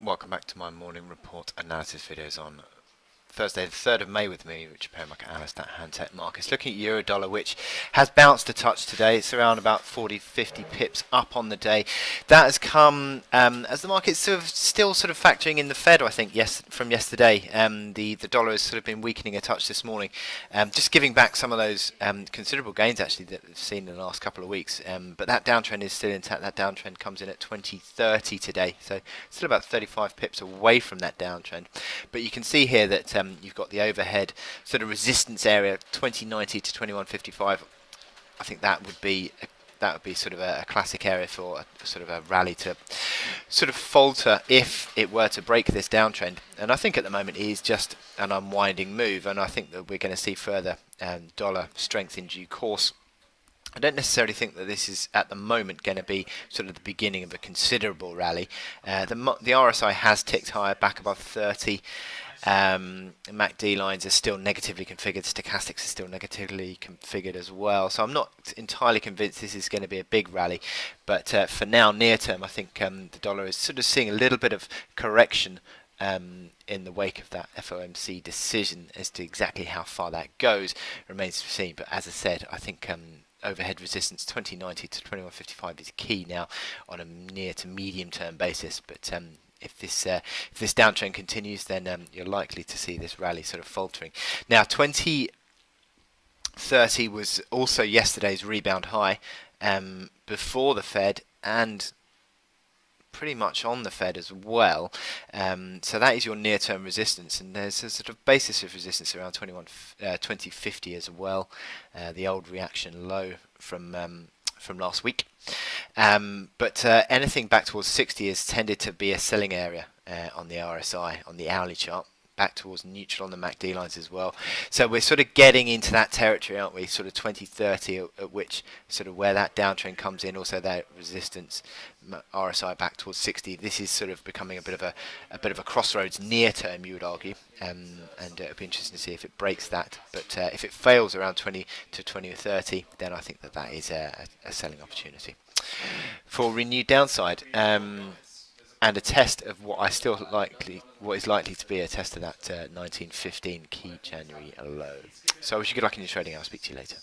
Welcome back to my morning report analysis videos on Thursday the 3rd of May with me, Japan market analyst at Hantec Markets. Looking at euro dollar, which has bounced a touch today. It's around about 40-50 pips up on the day. That has come as the market's still factoring in the Fed, I think, from yesterday. The dollar has sort of been weakening a touch this morning, just giving back some of those considerable gains actually that we've seen in the last couple of weeks. But that downtrend is still intact. That downtrend comes in at 2030 today, so still about 35 pips away from that downtrend. But you can see here that you've got the overhead sort of resistance area 2090 to 2155. I think that would be sort of a classic area for a sort of a rally to sort of falter if it were to break this downtrend. And I think at the moment it is just an unwinding move, and I think that we're going to see further dollar strength in due course. I don't necessarily think that this is at the moment going to be sort of the beginning of a considerable rally. The RSI has ticked higher, back above 30. MACD lines are still negatively configured, stochastics are still negatively configured as well, so I'm not entirely convinced this is going to be a big rally, but for now, near term, I think the dollar is sort of seeing a little bit of correction in the wake of that FOMC decision. As to exactly how far that goes remains to be seen, but as I said, I think overhead resistance 2090 to 2155 is key now on a near to medium term basis, but if this downtrend continues, then you're likely to see this rally sort of faltering. Now, 2030 was also yesterday's rebound high before the Fed and pretty much on the Fed as well. So that is your near-term resistance, and there's a sort of basis of resistance around 2050 as well. The old reaction low from last week. But anything back towards 60 has tended to be a selling area on the RSI, on the hourly chart, back towards neutral on the MACD lines as well. So we're sort of getting into that territory, aren't we? Sort of 2030, at which sort of where that downtrend comes in, also that resistance, RSI back towards 60. This is sort of becoming a bit of a crossroads near term, you would argue, and it'll be interesting to see if it breaks that. But if it fails around 20 to 2030, then I think that is a selling opportunity for renewed downside. And a test of what is likely to be a test of that 1915 key January low. So I wish you good luck in your trading. I'll speak to you later.